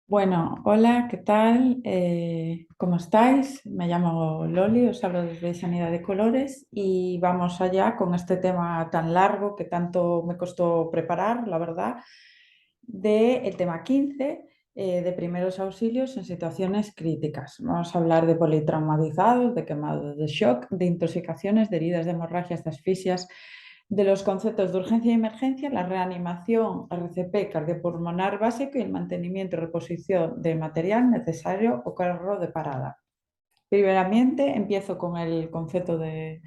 Bueno, hola, ¿qué tal? ¿Cómo estáis? Me llamo Loli, os hablo desde Sanidad de Colores y vamos allá con este tema tan largo que tanto me costó preparar, la verdad, del tema 15 de primeros auxilios en situaciones críticas. Vamos a hablar de politraumatizados, de quemados de shock, de intoxicaciones, de heridas, de hemorragias, de asfixias, de los conceptos de urgencia y emergencia, la reanimación, RCP cardiopulmonar básico y el mantenimiento y reposición de material necesario o carro de parada. Primeramente, empiezo con el concepto de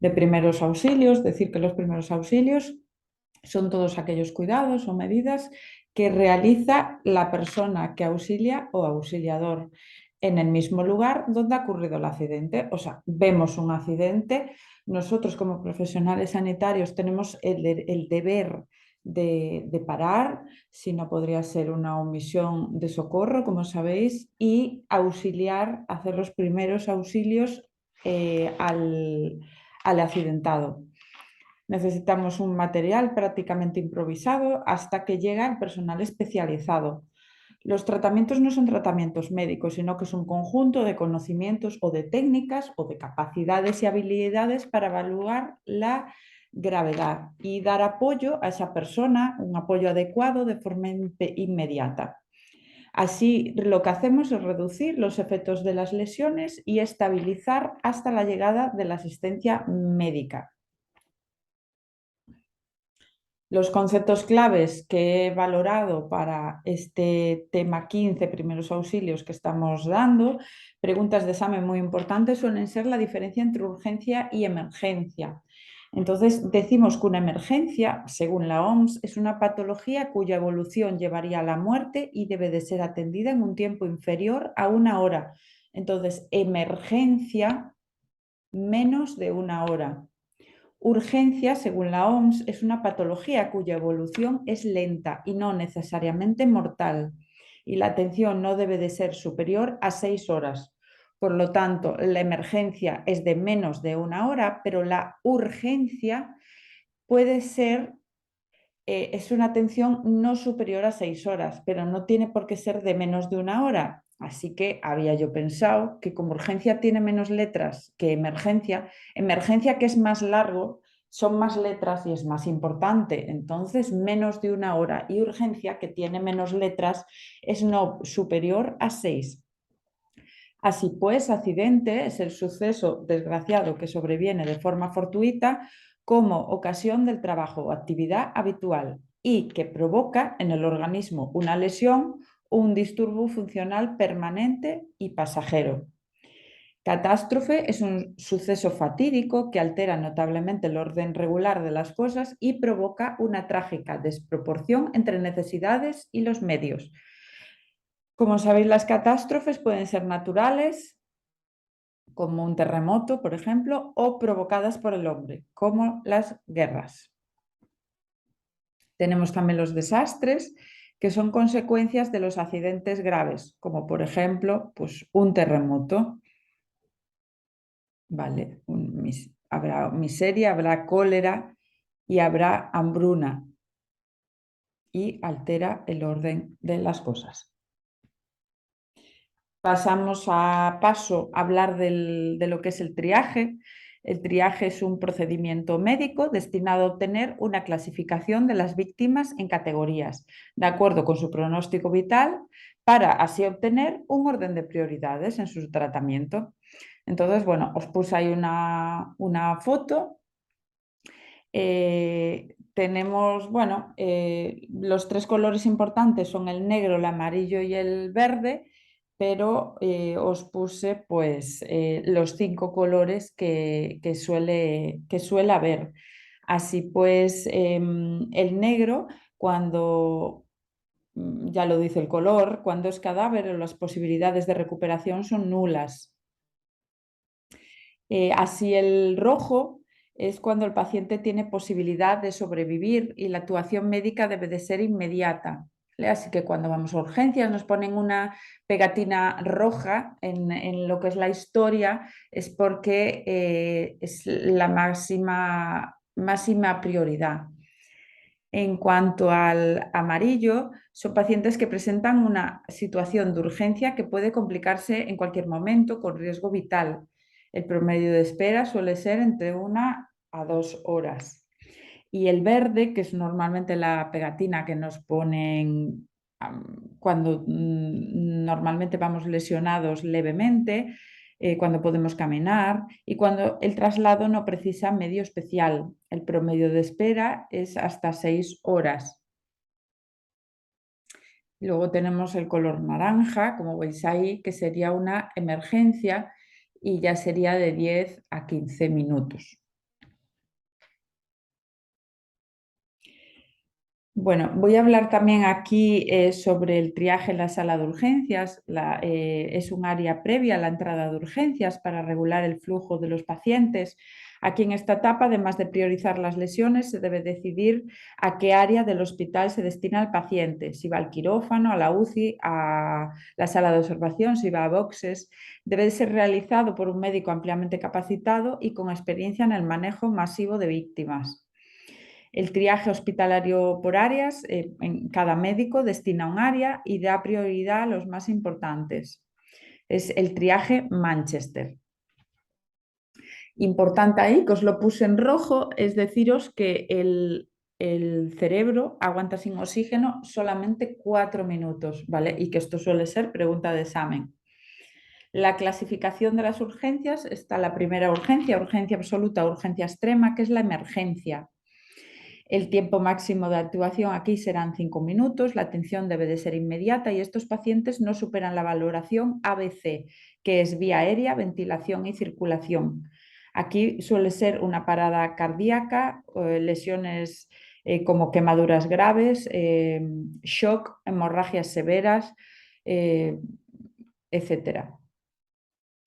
primeros auxilios, decir que los primeros auxilios son todos aquellos cuidados o medidas que realiza la persona que auxilia o auxiliador en el mismo lugar donde ha ocurrido el accidente. O sea, vemos un accidente, nosotros como profesionales sanitarios tenemos el deber de parar, si no podría ser una omisión de socorro, como sabéis, y auxiliar, hacer los primeros auxilios al accidentado. Necesitamos un material prácticamente improvisado hasta que llega el personal especializado. Los tratamientos no son tratamientos médicos, sino que es un conjunto de conocimientos o de técnicas o de capacidades y habilidades para evaluar la gravedad y dar apoyo a esa persona, un apoyo adecuado de forma inmediata. Así, lo que hacemos es reducir los efectos de las lesiones y estabilizar hasta la llegada de la asistencia médica. Los conceptos claves que he valorado para este tema 15, primeros auxilios que estamos dando, preguntas de examen muy importantes, suelen ser la diferencia entre urgencia y emergencia. Entonces, decimos que una emergencia, según la OMS, es una patología cuya evolución llevaría a la muerte y debe de ser atendida en un tiempo inferior a una hora. Entonces, emergencia, menos de una hora. Urgencia, según la OMS, es una patología cuya evolución es lenta y no necesariamente mortal, y la atención no debe de ser superior a 6 horas. Por lo tanto, la emergencia es de menos de una hora, pero la urgencia puede ser, es una atención no superior a 6 horas, pero no tiene por qué ser de menos de una hora. Así que había yo pensado que como urgencia tiene menos letras que emergencia, emergencia que es más largo, son más letras y es más importante. Entonces, menos de una hora y urgencia que tiene menos letras es no superior a 6. Así pues, accidente es el suceso desgraciado que sobreviene de forma fortuita como ocasión del trabajo o actividad habitual y que provoca en el organismo una lesión o un disturbo funcional permanente y pasajero. Catástrofe es un suceso fatídico que altera notablemente el orden regular de las cosas y provoca una trágica desproporción entre necesidades y los medios. Como sabéis, las catástrofes pueden ser naturales, como un terremoto, por ejemplo, o provocadas por el hombre, como las guerras. Tenemos también los desastres, que son consecuencias de los accidentes graves, como por ejemplo, pues, un terremoto. Vale, habrá miseria, habrá cólera y habrá hambruna y altera el orden de las cosas. Pasamos a hablar de lo que es el triaje. El triaje es un procedimiento médico destinado a obtener una clasificación de las víctimas en categorías, de acuerdo con su pronóstico vital, para así obtener un orden de prioridades en su tratamiento. Entonces, bueno, os puse ahí una foto. Tenemos, bueno, los tres colores importantes son el negro, el amarillo y el verde, pero os puse pues los 5 colores que suele haber. Así pues, el negro, cuando, ya lo dice el color, cuando es cadáver, las posibilidades de recuperación son nulas. Así el rojo es cuando el paciente tiene posibilidad de sobrevivir y la actuación médica debe de ser inmediata. ¿Vale? Así que cuando vamos a urgencias nos ponen una pegatina roja en lo que es la historia, es porque es la máxima prioridad. En cuanto al amarillo, son pacientes que presentan una situación de urgencia que puede complicarse en cualquier momento con riesgo vital. El promedio de espera suele ser entre 1 a 2 horas. Y el verde, que es normalmente la pegatina que nos ponen cuando normalmente vamos lesionados levemente, cuando podemos caminar y cuando el traslado no precisa medio especial. El promedio de espera es hasta 6 horas. Luego tenemos el color naranja, como veis ahí, que sería una emergencia y ya sería de 10 a 15 minutos. Bueno, voy a hablar también aquí sobre el triaje en la sala de urgencias. Es un área previa a la entrada de urgencias para regular el flujo de los pacientes. Aquí en esta etapa, además de priorizar las lesiones, se debe decidir a qué área del hospital se destina el paciente, si va al quirófano, a la UCI, a la sala de observación, si va a boxes. Debe ser realizado por un médico ampliamente capacitado y con experiencia en el manejo masivo de víctimas. El triaje hospitalario por áreas, en cada médico destina un área y da prioridad a los más importantes. Es el triaje Manchester. Importante ahí, que os lo puse en rojo, es deciros que el cerebro aguanta sin oxígeno solamente 4 minutos, ¿vale? Y que esto suele ser pregunta de examen. La clasificación de las urgencias está la primera urgencia, urgencia absoluta, urgencia extrema, que es la emergencia. El tiempo máximo de actuación aquí serán 5 minutos, la atención debe de ser inmediata y estos pacientes no superan la valoración ABC, que es vía aérea, ventilación y circulación. Aquí suele ser una parada cardíaca, lesiones como quemaduras graves, shock, hemorragias severas, etcétera.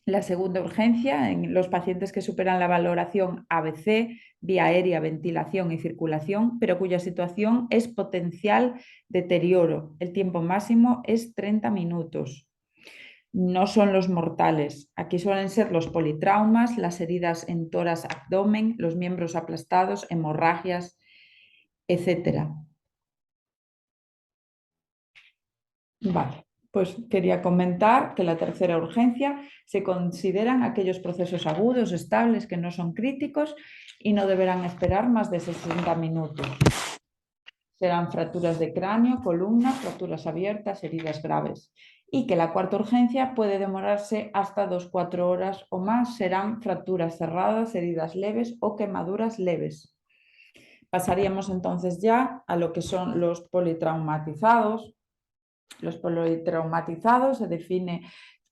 La segunda urgencia en los pacientes que superan la valoración ABC, vía aérea, ventilación y circulación, pero cuya situación es potencial deterioro. El tiempo máximo es 30 minutos. No son los mortales. Aquí suelen ser los politraumas, las heridas en tórax, abdomen, los miembros aplastados, hemorragias, etcétera. Vale, pues quería comentar que la tercera urgencia se consideran aquellos procesos agudos, estables, que no son críticos y no deberán esperar más de 60 minutos. Serán fracturas de cráneo, columna, fracturas abiertas, heridas graves. Y que la cuarta urgencia puede demorarse hasta 2-4 horas o más. Serán fracturas cerradas, heridas leves o quemaduras leves. Pasaríamos entonces ya a lo que son los politraumatizados. Los politraumatizados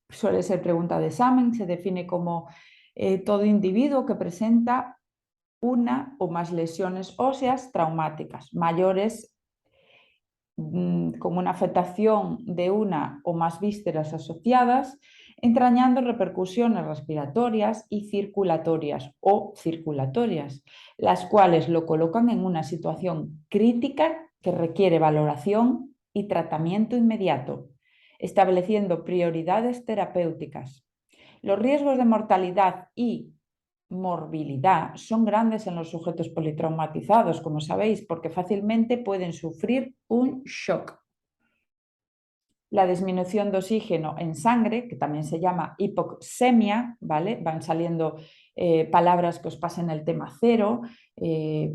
suele ser pregunta de examen, se define como todo individuo que presenta una o más lesiones óseas traumáticas mayores con una afectación de una o más vísceras asociadas, entrañando repercusiones respiratorias y circulatorias o circulatorias, las cuales lo colocan en una situación crítica que requiere valoración y tratamiento inmediato, estableciendo prioridades terapéuticas. Los riesgos de mortalidad y morbilidad son grandes en los sujetos politraumatizados, como sabéis, porque fácilmente pueden sufrir un shock. La disminución de oxígeno en sangre, que también se llama hipoxemia, ¿vale? Van saliendo palabras que os pasen el tema cero,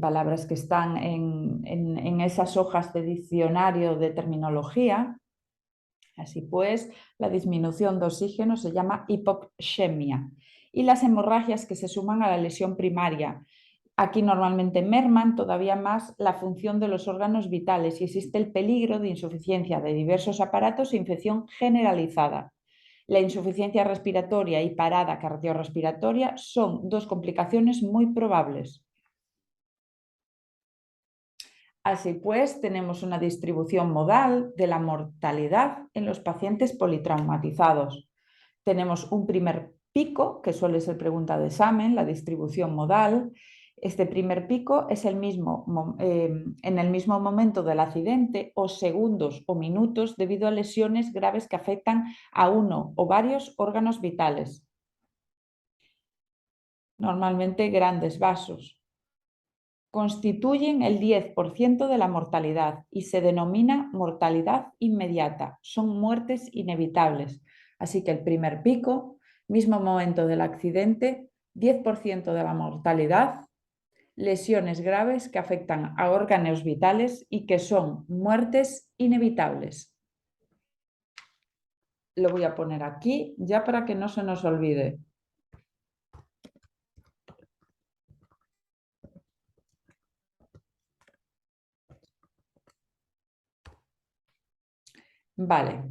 palabras que están en esas hojas de diccionario de terminología. Así pues, la disminución de oxígeno se llama hipoxemia. Y las hemorragias que se suman a la lesión primaria. Aquí normalmente merman todavía más la función de los órganos vitales y existe el peligro de insuficiencia de diversos aparatos e infección generalizada. La insuficiencia respiratoria y parada cardiorrespiratoria son dos complicaciones muy probables. Así pues, tenemos una distribución modal de la mortalidad en los pacientes politraumatizados. Tenemos un primer pico, que suele ser pregunta de examen, la distribución modal. Este primer pico es en el mismo momento del accidente o segundos o minutos debido a lesiones graves que afectan a uno o varios órganos vitales, normalmente grandes vasos. constituyen el 10% de la mortalidad y se denomina mortalidad inmediata. Son muertes inevitables. Así que el primer pico, mismo momento del accidente, 10% de la mortalidad, lesiones graves que afectan a órganos vitales y que son muertes inevitables. Lo voy a poner aquí ya para que no se nos olvide. Vale,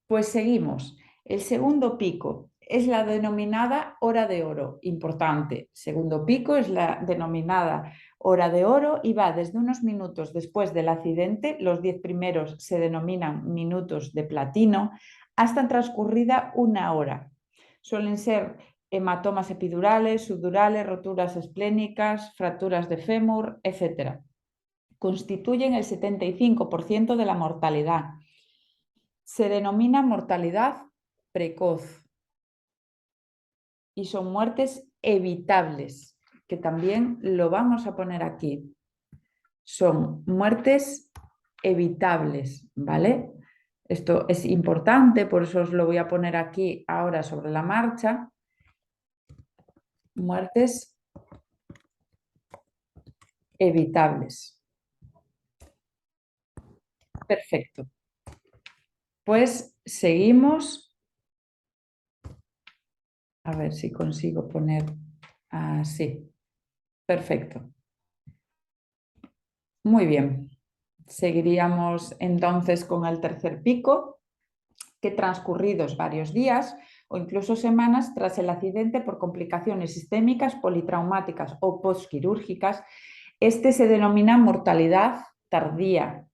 pues seguimos. El segundo pico es la denominada hora de oro, importante. Segundo pico es la denominada hora de oro y va desde unos minutos después del accidente, los 10 primeros se denominan minutos de platino, hasta transcurrida una hora. Suelen ser hematomas epidurales, subdurales, roturas esplénicas, fracturas de fémur, etc. Constituyen el 75% de la mortalidad. Se denomina mortalidad precoz y son muertes evitables, que también lo vamos a poner aquí. Son muertes evitables, ¿vale? Esto es importante, por eso os lo voy a poner aquí ahora sobre la marcha. Muertes evitables. Perfecto. Pues seguimos. A ver si consigo poner así. Perfecto. Muy bien. Seguiríamos entonces con el tercer pico, que transcurridos varios días o incluso semanas tras el accidente por complicaciones sistémicas, politraumáticas o postquirúrgicas, este se denomina mortalidad tardía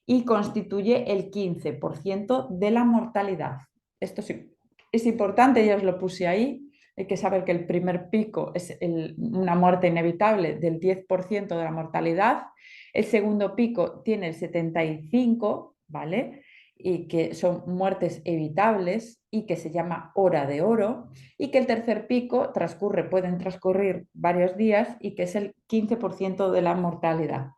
y constituye el 15% de la mortalidad. Esto sí, es importante, ya os lo puse ahí. Hay que saber que el primer pico es una muerte inevitable del 10% de la mortalidad. El segundo pico tiene el 75%, ¿vale? Y que son muertes evitables y que se llama hora de oro. Y que el tercer pico pueden transcurrir varios días y que es el 15% de la mortalidad.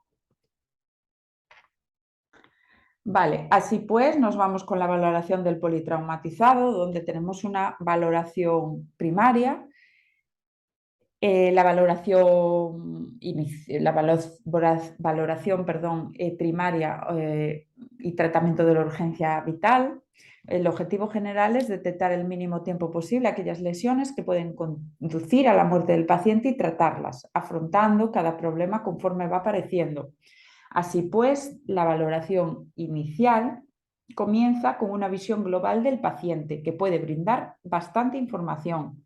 Vale, así pues nos vamos con la valoración del politraumatizado, donde tenemos una valoración primaria, la valoración primaria y tratamiento de la urgencia vital. El objetivo general es detectar el mínimo tiempo posible aquellas lesiones que pueden conducir a la muerte del paciente y tratarlas, afrontando cada problema conforme va apareciendo. Así pues, la valoración inicial comienza con una visión global del paciente que puede brindar bastante información.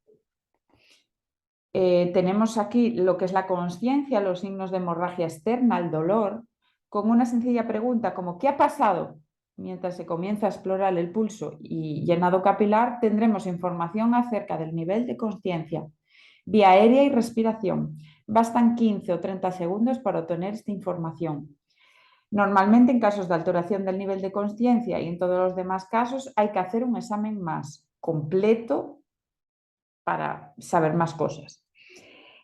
Tenemos aquí lo que es la consciencia, los signos de hemorragia externa, el dolor, con una sencilla pregunta como ¿qué ha pasado? Mientras se comienza a explorar el pulso y llenado capilar, tendremos información acerca del nivel de consciencia, vía aérea y respiración. Bastan 15 o 30 segundos para obtener esta información. Normalmente, en casos de alteración del nivel de consciencia y en todos los demás casos, hay que hacer un examen más completo para saber más cosas.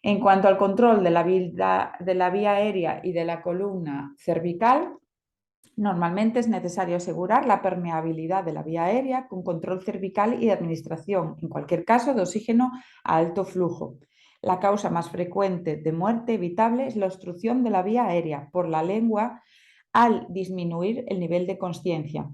En cuanto al control de la vía aérea y de la columna cervical, normalmente es necesario asegurar la permeabilidad de la vía aérea con control cervical y administración, en cualquier caso, de oxígeno a alto flujo. La causa más frecuente de muerte evitable es la obstrucción de la vía aérea por la lengua al disminuir el nivel de consciencia.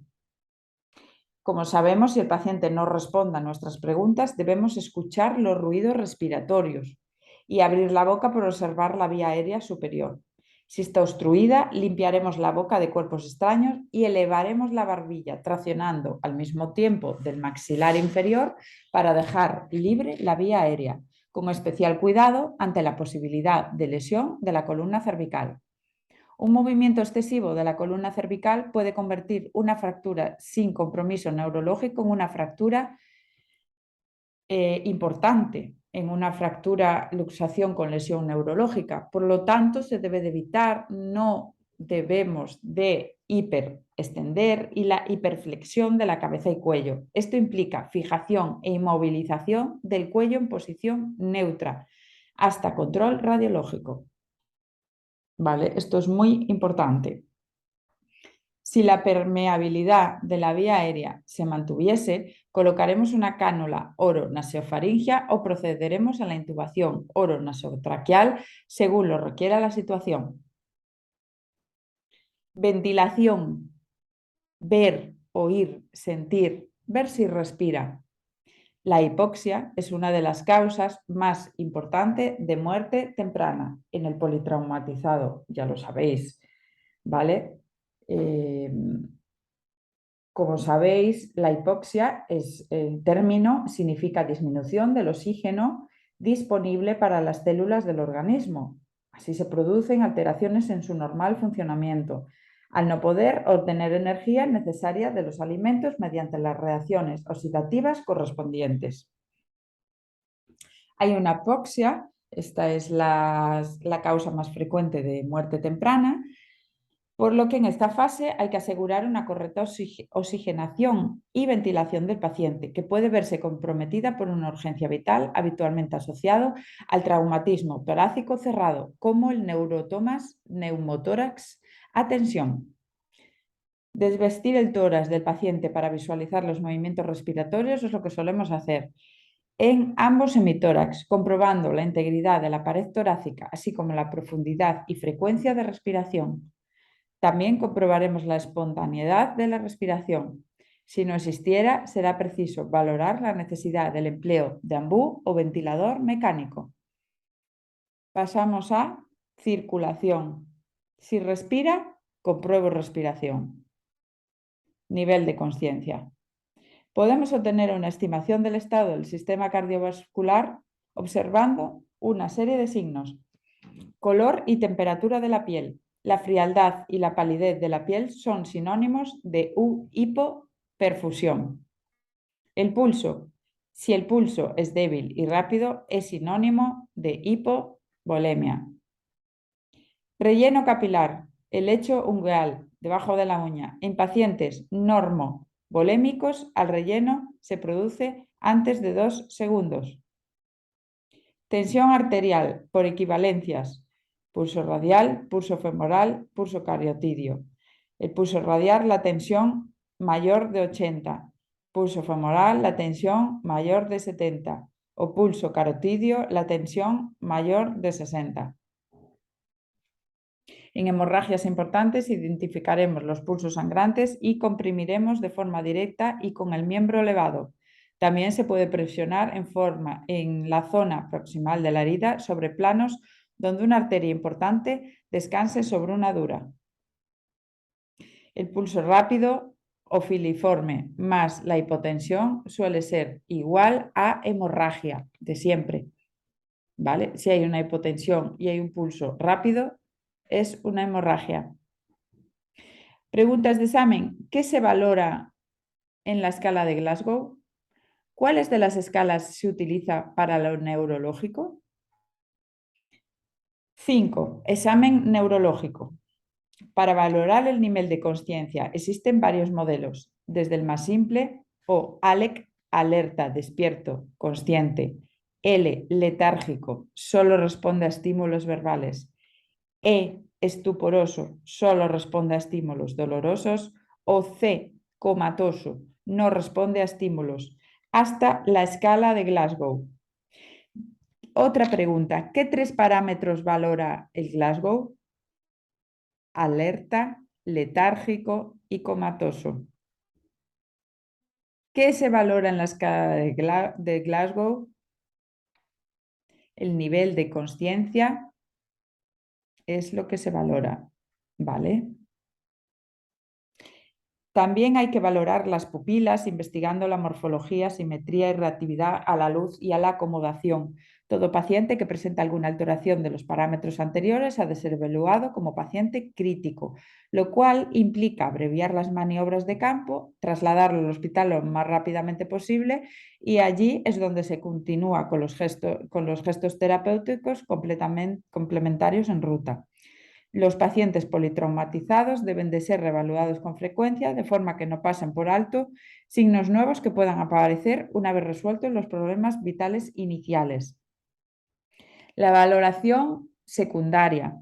Como sabemos, si el paciente no responde a nuestras preguntas, debemos escuchar los ruidos respiratorios y abrir la boca para observar la vía aérea superior. Si está obstruida, limpiaremos la boca de cuerpos extraños y elevaremos la barbilla, traccionando al mismo tiempo del maxilar inferior para dejar libre la vía aérea, con especial cuidado ante la posibilidad de lesión de la columna cervical. Un movimiento excesivo de la columna cervical puede convertir una fractura sin compromiso neurológico en una fractura importante, en una fractura luxación con lesión neurológica. Por lo tanto, se debe de evitar, no debemos de hiperextender y la hiperflexión de la cabeza y cuello. Esto implica fijación e inmovilización del cuello en posición neutra hasta control radiológico. ¿vale? Esto es muy importante. Si la permeabilidad de la vía aérea se mantuviese, colocaremos una cánula oro-nasofaringia o procederemos a la intubación oro-nasotraqueal según lo requiera la situación. Ventilación. Ver, oír, sentir, ver si respira. La hipoxia es una de las causas más importantes de muerte temprana en el politraumatizado, ya lo sabéis, ¿vale? Como sabéis, la hipoxia el término significa disminución del oxígeno disponible para las células del organismo. Así se producen alteraciones en su normal funcionamiento, al no poder obtener energía necesaria de los alimentos mediante las reacciones oxidativas correspondientes. Hay una hipoxia, esta es la causa más frecuente de muerte temprana, por lo que en esta fase hay que asegurar una correcta oxigenación y ventilación del paciente, que puede verse comprometida por una urgencia vital habitualmente asociado al traumatismo torácico cerrado, como el neumotórax a tensión. Desvestir el tórax del paciente para visualizar los movimientos respiratorios es lo que solemos hacer en ambos hemitórax, comprobando la integridad de la pared torácica, así como la profundidad y frecuencia de respiración. También comprobaremos la espontaneidad de la respiración. Si no existiera, será preciso valorar la necesidad del empleo de ambú o ventilador mecánico. Pasamos a circulación. Si respira, compruebo respiración. Nivel de conciencia. Podemos obtener una estimación del estado del sistema cardiovascular observando una serie de signos. Color y temperatura de la piel. La frialdad y la palidez de la piel son sinónimos de hipoperfusión. El pulso. Si el pulso es débil y rápido, es sinónimo de hipovolemia. Relleno capilar. El lecho ungueal, debajo de la uña. En pacientes normovolémicos, al relleno se produce antes de 2 segundos. Tensión arterial por equivalencias. Pulso radial, pulso femoral, pulso cariotidio. El pulso radial, la tensión mayor de 80. Pulso femoral, la tensión mayor de 70. O pulso carotidio, la tensión mayor de 60. En hemorragias importantes identificaremos los pulsos sangrantes y comprimiremos de forma directa y con el miembro elevado. También se puede presionar en la zona proximal de la herida sobre planos donde una arteria importante descanse sobre una dura. El pulso rápido o filiforme más la hipotensión suele ser igual a hemorragia de siempre. ¿Vale? Si hay una hipotensión y hay un pulso rápido, es una hemorragia. Preguntas de examen. ¿Qué se valora en la escala de Glasgow? ¿Cuáles de las escalas se utiliza para lo neurológico? 5. Examen neurológico. Para valorar el nivel de consciencia existen varios modelos, desde el más simple o ALEC, alerta, despierto, consciente, L, letárgico, solo responde a estímulos verbales, E, estuporoso, solo responde a estímulos dolorosos, o C, comatoso, no responde a estímulos, hasta la escala de Glasgow. Otra pregunta, ¿qué 3 parámetros valora el Glasgow? Alerta, letárgico y comatoso. ¿Qué se valora en la escala de Glasgow? El nivel de consciencia es lo que se valora, ¿vale? También hay que valorar las pupilas, investigando la morfología, simetría y reactividad a la luz y a la acomodación. Todo paciente que presenta alguna alteración de los parámetros anteriores ha de ser evaluado como paciente crítico, lo cual implica abreviar las maniobras de campo, trasladarlo al hospital lo más rápidamente posible y allí es donde se continúa con los gestos terapéuticos complementarios en ruta. Los pacientes politraumatizados deben de ser reevaluados con frecuencia de forma que no pasen por alto signos nuevos que puedan aparecer una vez resueltos los problemas vitales iniciales. La valoración secundaria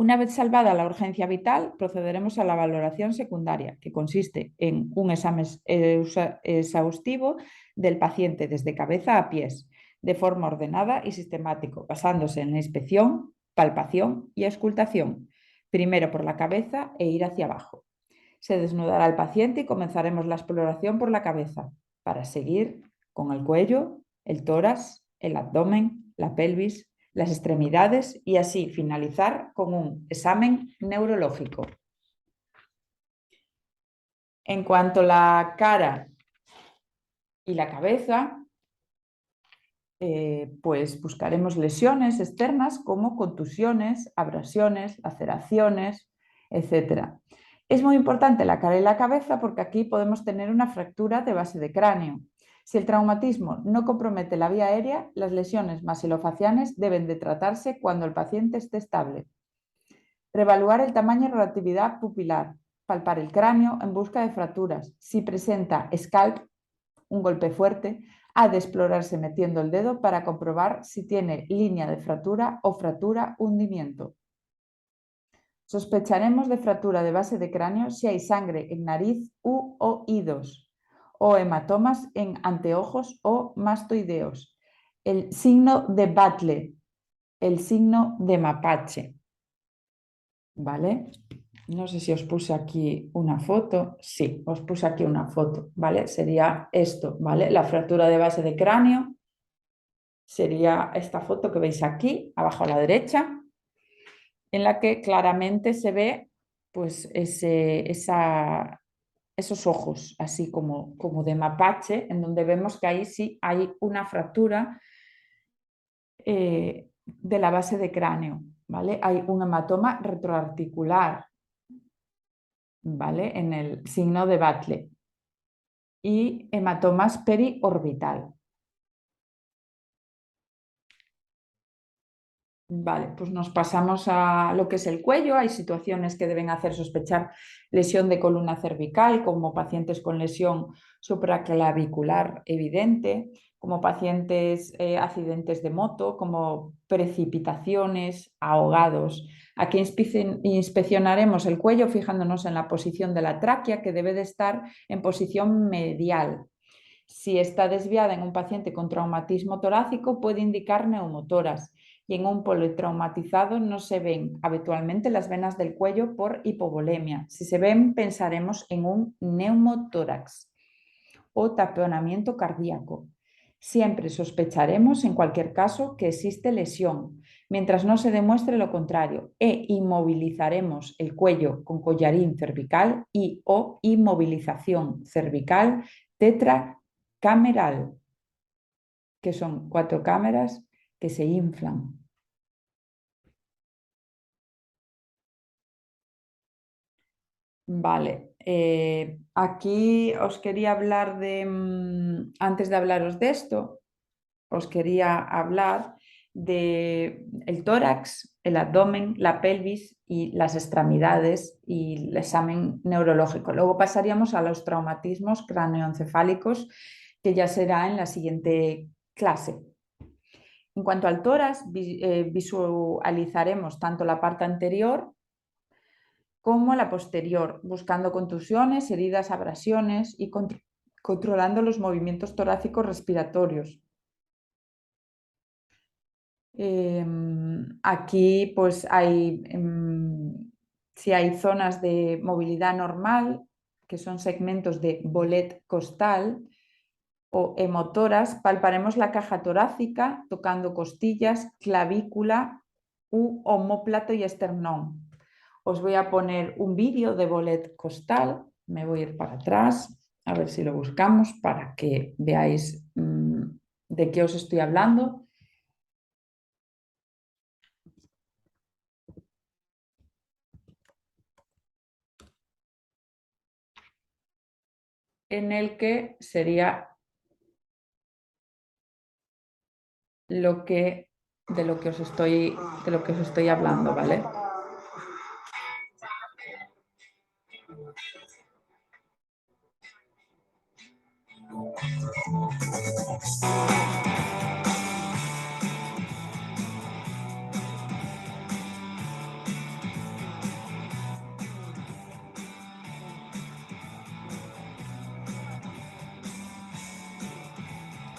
Una vez salvada la urgencia vital, procederemos a la valoración secundaria, que consiste en un examen exhaustivo del paciente desde cabeza a pies, de forma ordenada y sistemática, basándose en la inspección, palpación y auscultación, primero por la cabeza e ir hacia abajo. Se desnudará el paciente y comenzaremos la exploración por la cabeza, para seguir con el cuello, el tórax, el abdomen, la pelvis, las extremidades y así finalizar con un examen neurológico. En cuanto a la cara y la cabeza, pues buscaremos lesiones externas como contusiones, abrasiones, laceraciones, etc. Es muy importante la cara y la cabeza porque aquí podemos tener una fractura de base de cráneo. Si el traumatismo no compromete la vía aérea, las lesiones maxilofaciales deben de tratarse cuando el paciente esté estable. Reevaluar el tamaño y relatividad pupilar. Palpar el cráneo en busca de fracturas. Si presenta scalp, un golpe fuerte, ha de explorarse metiendo el dedo para comprobar si tiene línea de fractura o fractura hundimiento. Sospecharemos de fractura de base de cráneo si hay sangre en nariz u oídos o hematomas en anteojos o mastoideos. El signo de Battle, el signo de mapache. ¿Vale? No sé si os puse aquí una foto. Sí, os puse aquí una foto, ¿vale? Sería esto, ¿vale? La fractura de base de cráneo sería esta foto que veis aquí, abajo a la derecha, en la que claramente se ve pues esos ojos, así como de mapache, en donde vemos que ahí sí hay una fractura de la base de cráneo, ¿vale? Hay un hematoma retroarticular, ¿vale? En el signo de Battle y hematomas periorbital. Vale, pues nos pasamos a lo que es el cuello. Hay situaciones que deben hacer sospechar lesión de columna cervical, como pacientes con lesión supraclavicular evidente, como pacientes accidentes de moto, como precipitaciones, ahogados. Aquí inspeccionaremos el cuello fijándonos en la posición de la tráquea, que debe de estar en posición medial. Si está desviada en un paciente con traumatismo torácico, puede indicar neumotórax. Y en un politraumatizado no se ven habitualmente las venas del cuello por hipovolemia. Si se ven, pensaremos en un neumotórax o taponamiento cardíaco. Siempre sospecharemos, en cualquier caso, que existe lesión, mientras no se demuestre lo contrario, e inmovilizaremos el cuello con collarín cervical y o inmovilización cervical tetracameral, que son 4 cámaras que se inflan. Vale, aquí os quería hablar de, antes de hablaros de esto, os quería hablar de el tórax, el abdomen, la pelvis y las extremidades y el examen neurológico. Luego pasaríamos a los traumatismos cráneoencefálicos, que ya será en la siguiente clase. En cuanto al tórax, visualizaremos tanto la parte anterior como la posterior, buscando contusiones, heridas, abrasiones y controlando los movimientos torácicos respiratorios. Aquí pues hay, si hay zonas de movilidad normal, que son segmentos de bolet costal o hemotoras, palparemos la caja torácica tocando costillas, clavícula u omóplato y esternón. Os voy a poner un vídeo de bolet costal, me voy a ir para atrás, a ver si lo buscamos para que veáis de qué os estoy hablando. En el que sería de lo que os estoy hablando, ¿vale?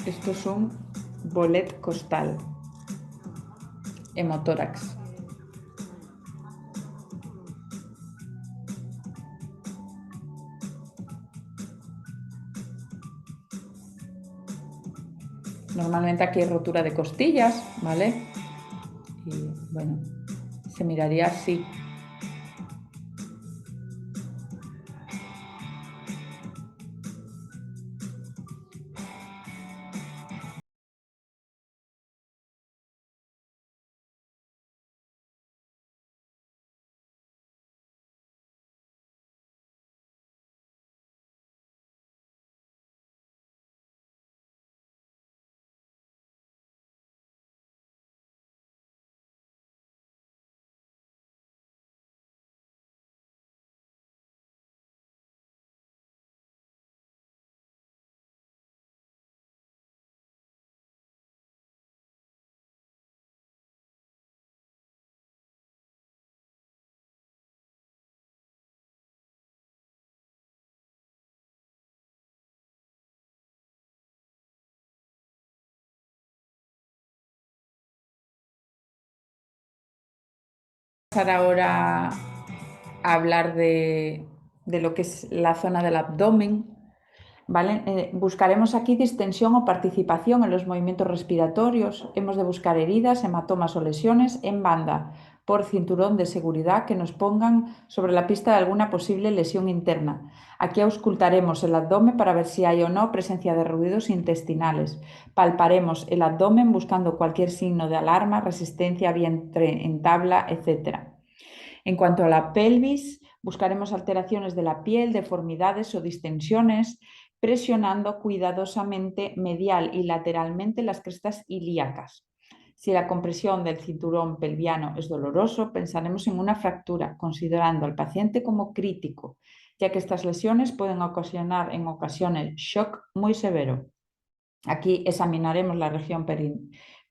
Esto es un bolet costal, hemotórax. Normalmente aquí hay rotura de costillas, ¿vale? Y bueno, se miraría así. Pasar ahora a hablar de lo que es la zona del abdomen, ¿vale? Buscaremos aquí distensión o participación en los movimientos respiratorios. Hemos de buscar heridas, hematomas o lesiones en banda por cinturón de seguridad que nos pongan sobre la pista de alguna posible lesión interna. Aquí auscultaremos el abdomen para ver si hay o no presencia de ruidos intestinales. Palparemos el abdomen buscando cualquier signo de alarma, resistencia, vientre en tabla, etc. En cuanto a la pelvis, buscaremos alteraciones de la piel, deformidades o distensiones, presionando cuidadosamente medial y lateralmente las crestas ilíacas. Si la compresión del cinturón pelviano es doloroso, pensaremos en una fractura, considerando al paciente como crítico, ya que estas lesiones pueden ocasionar en ocasiones shock muy severo. Aquí examinaremos la región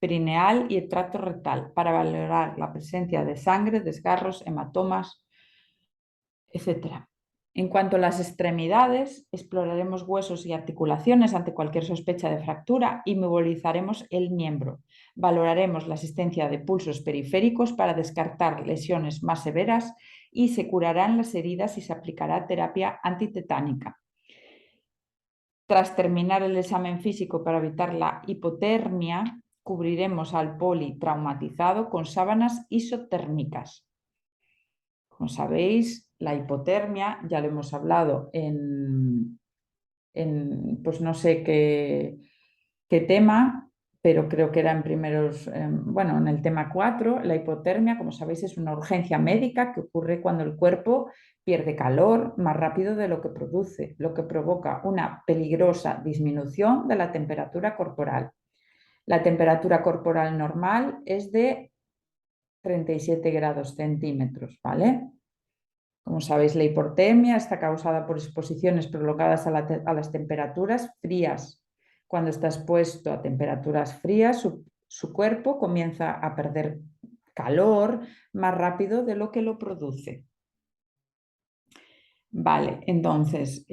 perineal y el tracto rectal para valorar la presencia de sangre, desgarros, hematomas, etc. En cuanto a las extremidades, exploraremos huesos y articulaciones ante cualquier sospecha de fractura y movilizaremos el miembro. Valoraremos la existencia de pulsos periféricos para descartar lesiones más severas y se curarán las heridas y se aplicará terapia antitetánica. Tras terminar el examen físico para evitar la hipotermia, cubriremos al poli traumatizado con sábanas isotérmicas. Como sabéis, la hipotermia, ya lo hemos hablado pues no sé qué tema, pero creo que era en primeros, bueno, en el tema 4, la hipotermia, como sabéis, es una urgencia médica que ocurre cuando el cuerpo pierde calor más rápido de lo que produce, lo que provoca una peligrosa disminución de la temperatura corporal. La temperatura corporal normal es de 37 grados centímetros, ¿vale? Como sabéis, la hipotermia está causada por exposiciones prolongadas a las temperaturas frías. Cuando está expuesto a temperaturas frías, su cuerpo comienza a perder calor más rápido de lo que lo produce. Vale, entonces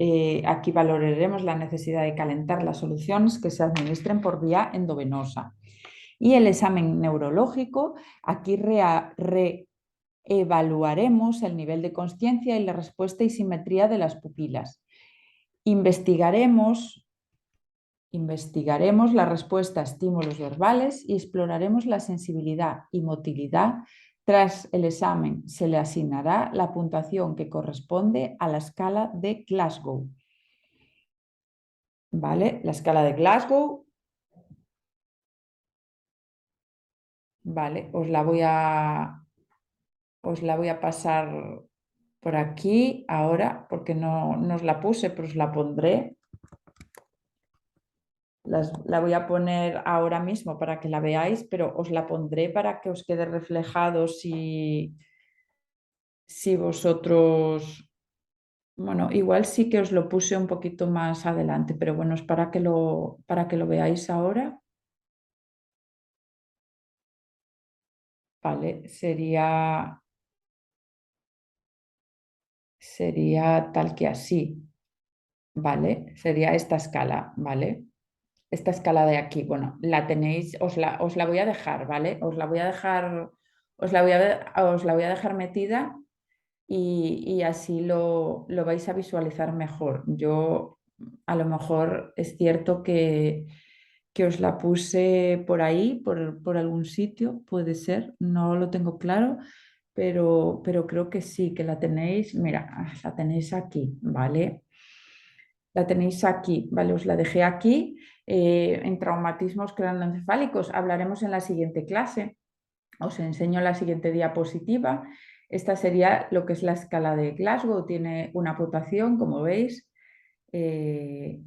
aquí valoraremos la necesidad de calentar las soluciones que se administren por vía endovenosa. Y el examen neurológico, aquí evaluaremos el nivel de consciencia y la respuesta y simetría de las pupilas. Investigaremos la respuesta a estímulos verbales y exploraremos la sensibilidad y motilidad. Tras el examen se le asignará la puntuación que corresponde a la escala de Glasgow. ¿Vale? La escala de Glasgow, vale, os la voy a pasar por aquí ahora, porque no os la puse, pero os la pondré. La voy a poner ahora mismo para que la veáis, pero os la pondré para que os quede reflejado si vosotros, bueno, igual sí que os lo puse un poquito más adelante, pero bueno, es para que lo veáis ahora. Vale, sería tal que así, ¿vale? Sería esta escala, ¿vale? esta escala de aquí. Bueno, la tenéis, os la voy a dejar, ¿vale? Os la voy a dejar, os la voy a dejar metida y así lo vais a visualizar mejor. Yo a lo mejor es cierto que os la puse por ahí, por algún sitio, puede ser, no lo tengo claro, pero creo que sí, que la tenéis, mira, la tenéis aquí, ¿vale? La tenéis aquí, ¿vale? Os la dejé aquí. En traumatismos craneoencefálicos hablaremos en la siguiente clase. Os enseño la siguiente diapositiva. Esta sería lo que es la escala de Glasgow. Tiene una puntuación, como veis, eh,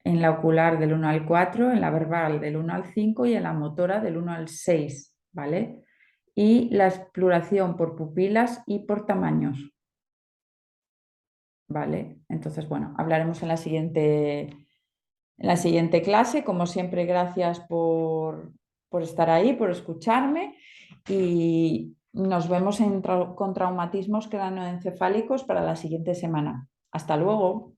en la ocular del 1 al 4, en la verbal del 1 al 5 y en la motora del 1 al 6, ¿vale? Y la exploración por pupilas y por tamaños, ¿vale? Entonces, bueno, hablaremos en la siguiente clase. Como siempre, gracias por estar ahí, por escucharme y nos vemos con traumatismos craneoencefálicos para la siguiente semana. Hasta luego.